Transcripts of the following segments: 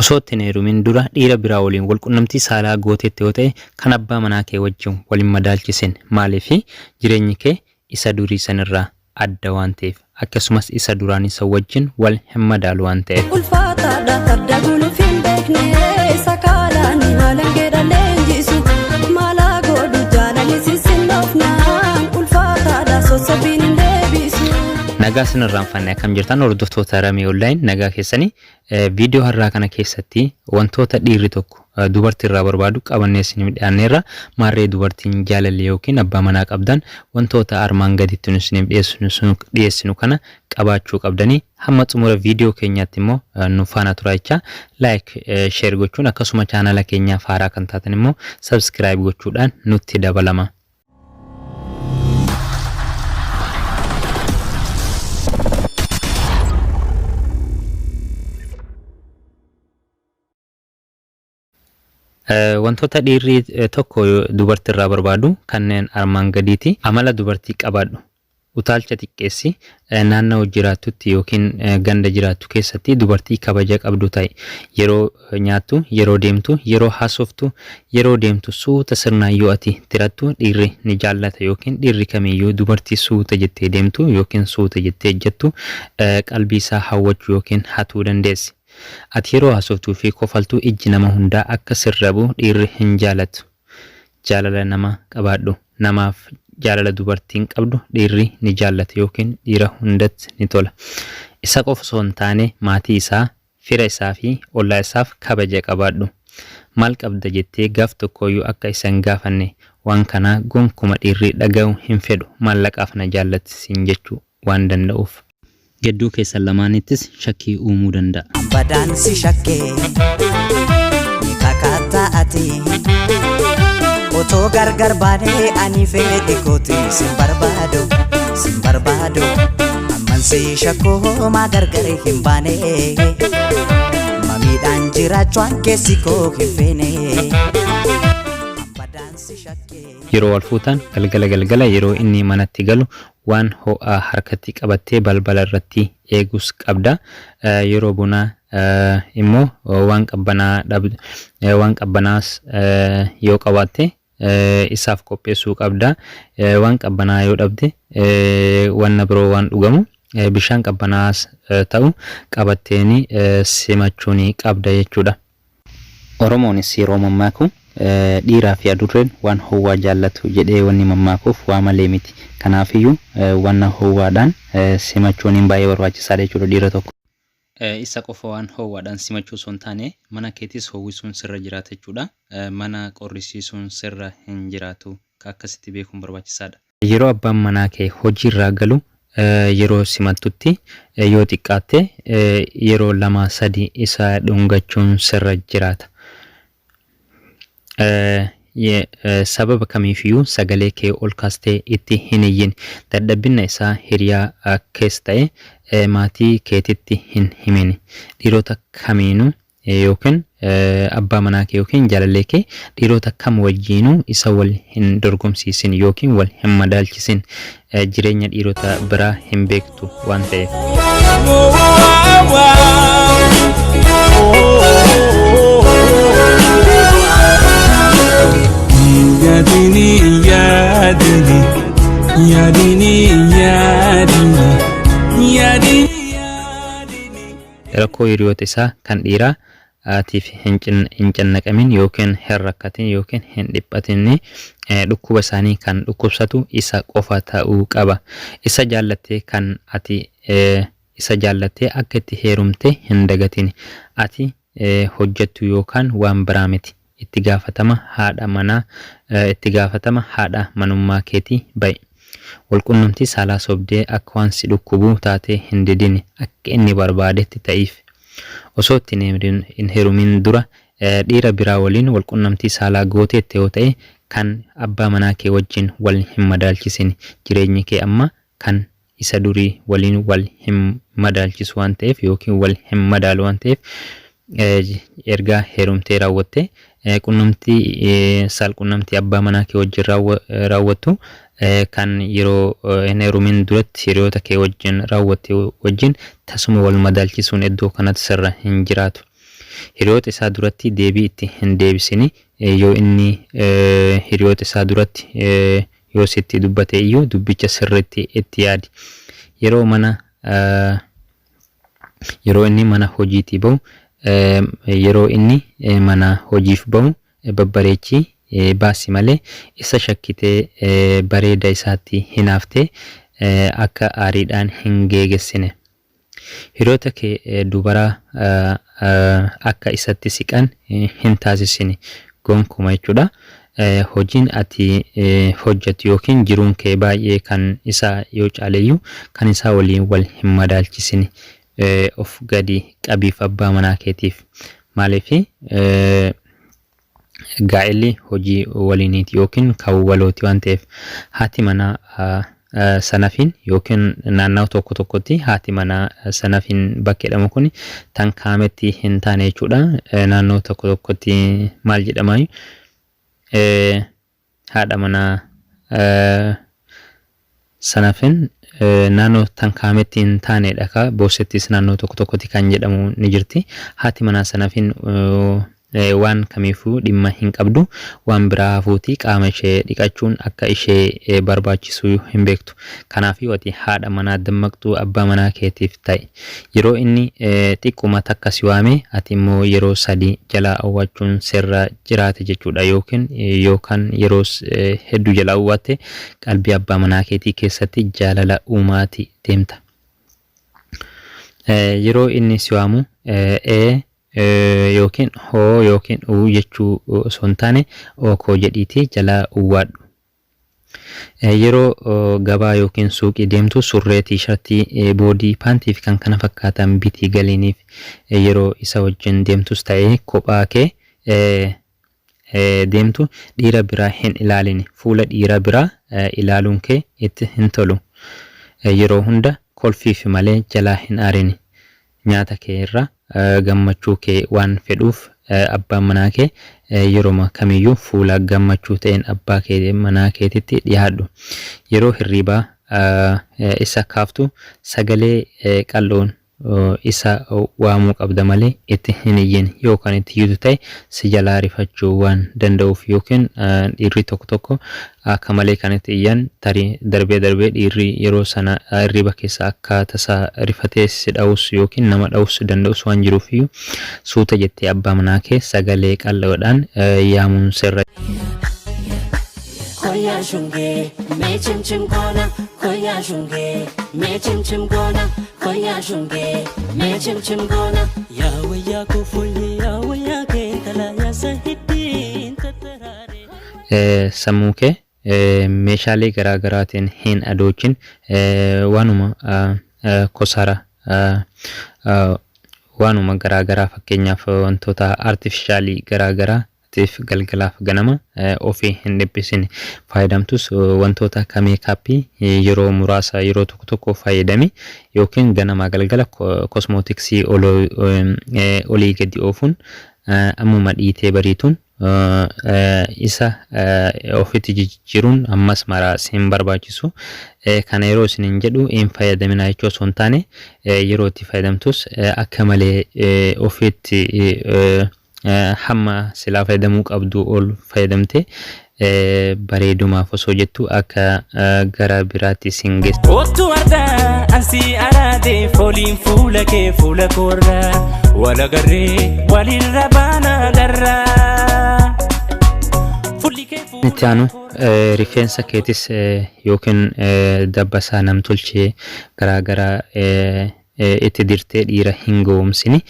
osoo itti hin heerumin dura dhiira biraa waliin wal qunnamtii saalaa gooteetti yoo ta'e kan abbaa manaa kee wajjin waliin madaalchisin maaliif jireenyi kee isa durii sanirraa adda waan ta'eef akkasumas isa duraan isa wajjin wal hin madaalu waan ta'eef. Ulfaataadha farda gulufiin beeknee sakaalaan haalangeedha leenjisu maalaa godhu jaalali sisinnoofnaan ulfaataadha sossobiin hin deebisu. Nagaa sinirraan fannee akkam jirtan hordoftoota Ramee Online nagaa keessanii viidiyoo har'aa kana keessatti wantoota dhiirri tokko dubartii irraa barbaadu qabannee isin dhiyaanneerra maarree dubartiin jaalalli yookiin abbaa manaa qabdan wantoota armaan gaditti isin dhiyeessinu kana qabaachuu qabdanii hamma xumura viidiyoo keenyaatti immoo nu faana turaacha like share gochuun akkasuma chaanala keenyaaf haaraa kan taatan immoo subscribe gochuudhaan nutti dabalama. Wantoota dhiirri tokko dubartii irraa barbaadu kanneen armaan gadiiti. Amala dubartii qabaadhu. Utaalcha xiqqeessi naannoo jiraatutti yookiin ganda jiraattu keessatti dubartii kabaja qabdu ta'i. Yeroo nyaattu, yeroo deemtu, yeroo haasoftu, yeroo deemtu suuta sirnaan yoo ati tirattu dhiirri ni jaallata yookiin dhiirri kamiyyuu dubartii suuta jettee deemtu yookiin suuta jettee ejjettu qalbii isaa hawwachuu yookiin hatuu dandeessi. Ati yeroo haasoftuu fi kofaltuu ijji nama hundaa akka sirrabu dhiirri hin jaalatu. Jaalala nama qabaadhu. Namaaf jaalala dubartiin qabdu dhiirri ni jaallata yookiin dhiira hundatti ni tola. Isa qofa osoo hin taane maatii isaa, fira isaa fi ollaa isaaf kabaja qabaadhu. Maal qabda jettee gaaf tokkoyyuu akka isa hin gaafanne waan kana gonkuma dhiirri dhaga'u hin fedhu maallaqaaf na jaallatti siin jechuu waan danda'uuf. Gedduu keessan lamaanittis shakkii uumuu danda'a. Badaan si shakkee ni kakaataa ati otoo gargar baanee ani fedhe kooti sin barbaadu amman si shakkoo maa gargar hin baane mamiidhaan jiraachuun keessi koo hin feene. Yeroo wal fuutan galgala yeroo inni manatti galu waan ho'aa harkatti qabattee balbala irratti eegus qabda. Yeroo bunaa immoo waan qabbanaas yoo qabaatte isaaf qopheessuu qabda. Waan qabbanaa yoo dhabde wanna biroo waan dhugamu bishaan qabbanaas ta'u qabatteeni simachuun qabda jechuudha. Oromoonis yeroo mammaaku dhiiraa fi adurreen waan howwaa jaallatu jedhee wanni mammaakuuf waa malee miti. Kanaafiyyuu wanna howwaadhaan simachuun baay'ee barbaachisaadha jechuudha dhiira tokko. Isa qofa waan howwaadhaan simachuu osoo hin taane mana keetis howwisuun sirra jiraata jechuudha. Mana qorrisiisuun sirra hin jiraatu akkasitti beekuun barbaachisaadha. Yeroo abbaan manaa kee hojiirraa galu yeroo simattutti yoo xiqqaatte yeroo 2-3 isa dhungachuun sirra jiraata. Sababa kamiifiyyuu sagalee kee ol kaastee itti hin iyyin dadhabbina isaa hiriyaa kees ta'e maatii keetitti hin himini. Dhiirota kamiinuu yookiin abbaa manaa kee yookiin jaalallee kee dhiirota kam wajjiinuu isa wal hin dorgomsiisin yookiin wal hin madaalchisin. Jireenya dhiirota biraa hin beektu waan ta'eef. Rakkoo hiriyoota isaa kan dhiiraa atiif hin cannaqamin yookiin hin rakkatin yookiin hin dhiphatin dhukkuba isaanii kan dhukkubsatu isa qofa ta'uu qaba. Isa jaallattee akka itti heerumte hin dagatin. Ati hojjettu yookaan waan biraa miti. Itti gaafatama haadha manummaa keetii ba'i. Walqunnamtii saalaa sobdee akka waan si dhukkubuu taatee hin didini akka inni barbaadetti ta'iif. Osoo itti hin heerumin dura dhiira biraa waliin walqunnamtii saalaa gooteetti yoo ta'e kan abbaa manaa kee wajjin wal hin madaalchisin. Jireenyi kee amma kan isa durii waliin wal hin madaalchisu waan ta'eef yookiin wal hin madaalu waan ta'eef erga heerumtee raawwatte qunnamtii abbaa manaa kee wajjin raawwattu kan yeroo hin heerumin duratti hiriyoota kee wajjin raawwatte wajjin tasuma wal madaalchisuun iddoo kanatti sirra hin jiraatu. hiriyoota isaa duratti deebii itti hin deebisini yoo inni hiriyoota isaa duratti yoo sitti dubbate iyyuu dubbicha sirriitti itti yaadi. Yeroo inni mana hojiitii bahu yeroo inni mana hojiif bahu babbareechii baasi malee isa shakkitee bareeda isaatti hinaaftee akka aariidhaan hin geegessine. Hiriyoota kee dubaraa akka isatti siqan hin taasisini gonkumaa jechuudha. Hojiin ati hojjettu yookiin jiruun kee baay'ee kan isaa yoo caaleyyuu kan isaa waliin wal hin madaalchisini. Of gadi qabiif abbaa manaa keetiif. Maaliif gaa'elli hojii waliiniiti yookiin kan walooti waan ta'eef haati manaa sanafin yookiin naannoo tokko tokkotti haati manaa sanafin bakka jedhamu kun tan kaametti hin taane jechuudha. Naannoo tokko tokkotti maal jedhama? Haadha manaa sanafin naannoo tan kaametti hin taanedha ka boosettis naannoo tokko tokkotti kan jedhamu ni jirti. Haati manaa sanafin waan kamiifuu dhimma hin qabdu waan biraa hafuuti qaama ishee dhiqachuun akka ishee barbaachisu hin beektu. Kanaaf ati haadha manaa dammaqxuu abbaa manaa keetiif ta'i. Yeroo inni xiqquma takka si waame ati immoo yeroo sadii jalaa awwaachuun sirra jiraate jechuudha. Yookaan yeroo hedduu jalaa awwaatte qalbii abbaa manaa keetii keessatti jaalala uumaati deemta. Yeroo inni si waamu yookiin hoo yookiin uu jechuu osoo hin taane ookoo jedhiitii jalaa uwwaadhu. Yeroo gabaa yookiin suuqii deemtu surree tiishartii boodii paantii fi kan kana fakkaatan bitii galiiniif yeroo isa wajjin deemtus ta'ee kophaa kee deemtu dhiira biraa hin ilaalini. Fuula dhiira biraa ilaaluun kee itti hin tolu. Yeroo hunda kolfiif malee jalaa hin aarini. Nyaata kee irraa gammachuu kee waan fedhuuf abbaan manaa kee yeroo kamiyyuu fuula gammachuu ta'een abbaa kee manaa keetitti dhiyaadhu. Yeroo hirribaa isa kaaftu sagalee qal'oon isa waamuu qabda malee itti hin iyyin. Yookaan itti iyyuu ta'e si jalaa rifachuu waan danda'uuf yookiin dhiirri tokko tokko akka malee kan itti iyyan tarii darbee dhiirri yeroo sana hirriba keessa akka tasaa rifatee si dha'us yookiin nama dha'us danda'us waan jiruuf iyyuu suuta jettee abbaa manaa kee sagalee qal'oodhaan yaamuun sirra. Koya shunge, me chim chim gona. Koya shunge, me chim chim gona. Koya shunge, me chim chim gona. Ya waya ko fulye, ya waya ke tala ya sahiti tatarare. Sammuu kee meeshaalee garaa garaatiin hin adoochin. Waanuma kosara waanuma garaa garaa fakkeenyaaf wantoota artifishaalii garaa garaa galgalaaf ganama ofii hin dhiphisin. Faayidamtus wantoota akka meekaappii yeroo muraasa yeroo tokko tokko fayyadami yookiin ganama galgala kosmootiksii olii gadi oofuun ammuma dhiitee bariituun isa ofitti jijjiiruun ammas maraa hin barbaachisu. Kana yeroo isinin jedhu hin fayyadamina jechuu osoo hin taane yeroo itti fayyadamtus akka malee ofitti hamma silaa fayyadamuu qabdu ol fayyadamte bareedumaaf osoo jettu akka gara biraatti sin geessu. Ottu ardaa ansi araade fooliin fuula kee fuula koorraa wal agarree walirra baana agarraa. Itti aanu rifeensa keetis yookiin dabbasaa namtolchee garaa garaa itti dirtee dhiira hin gowwomsini.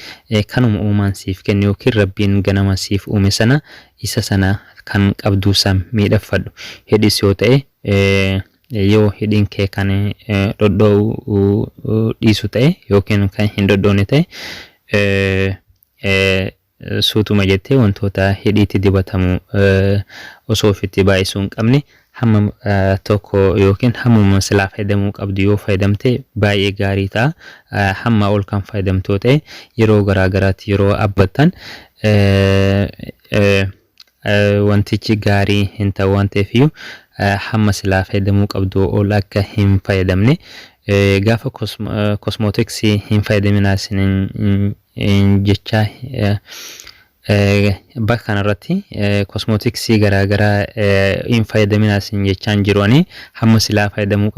Kanuma uumaan siif kennu yookiin rabbiin ganama siif uume sana isa sana kan qabduu san miidhagfadhu. Hidhis yoo ta'e yoo hidhiin kee kan dhodhoo'uu dhiisu ta'e yookiin kan hin dhodhoone ta'e suutuma jettee wantoota hidhiitti dibatamu osoo ofitti baay'isuu hin qabne hamma tokko yookiin hammuma silaa fayyadamuu qabdu yoo fayyadamte baay'ee gaarii ta'a. Hamma ol kan fayyadamtoo ta'e yeroo garaa garaatti yeroo abbattan wantichi gaarii hin ta'u waan ta'eef iyyuu hamma silaa fayyadamuu qabdu ol akka hin fayyadamne gaafa cosmeticsii hin fayyadaminaa isiniin jecha bakka kanarratti cosmeticsii garaagaraa hin fayyadaminaa isin jechaan jiruani hamma silaa fayyadamuu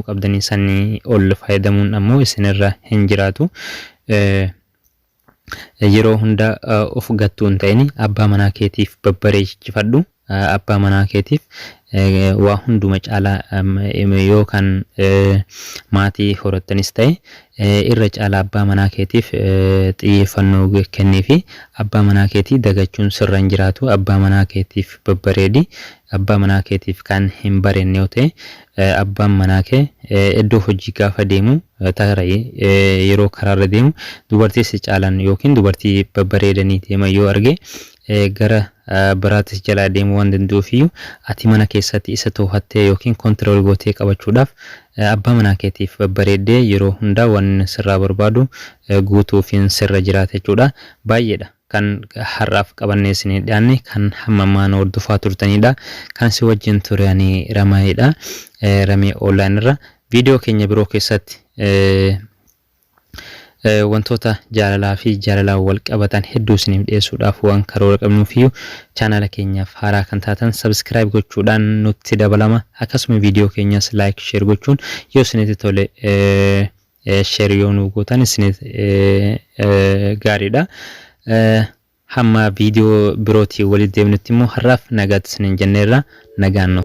qabdanii sanii ol fayyadamuun ammoo isinirra hin jiraatu. Yeroo hunda of gattuu hin ta'in abbaa manaa keetiif babbareechifadhu. Abbaa manaa keetiif waa hunduma caalaa yookaan maatii horattanis ta'e irra caalaa abbaa manaa keetiif xiyyeeffannoo kenniifi abbaa manaa keetii dagachuun sirra hin jiraatu. Abbaa manaa keetiif babbareedi. Abbaa manaa keetiif kan hin barenne yoo ta'e abbaan manaa kee iddoo hojii gaafa deemu yeroo karaarra deemu dubartii si caalan yookiin dubartii babbareedanii deeman yoo arge gara biraatis jalaa deemuu waan danda'uufiyyuu ati mana keessatti isa to'attee yookiin kontirool gootee qabachuudhaaf abbaa manaa keetiif babbareeddee yeroo hundaa waan sirraa barbaadu guutuufiin sirra jiraata jechuudha. Baay'eedha kan har'aaf qabannee isin dhiyaanne kan hammamaan hordofaa turtanidha. Kan si wajjin ture ani Ramaayidha. Ramee online irra viidiyoo keenya biroo keessatti wantoota jaalalaa fi jaalalaan wal qabatan hedduu isiniif dhiyeessuudhaaf waan karoora qabnuufiyyuu chaanala keenyaaf haaraa kan taatan subscribe gochuudhaan nutti dabalama. Akkasuma viidiyoo keenyas like share gochuun yoo isinitti tole share yoo nu gootan isiniif gaariidha. Hamma viidiyoo birootii walitti deemnutti immoo har'aaf nagaatti isiniin jenneerra nagaan nu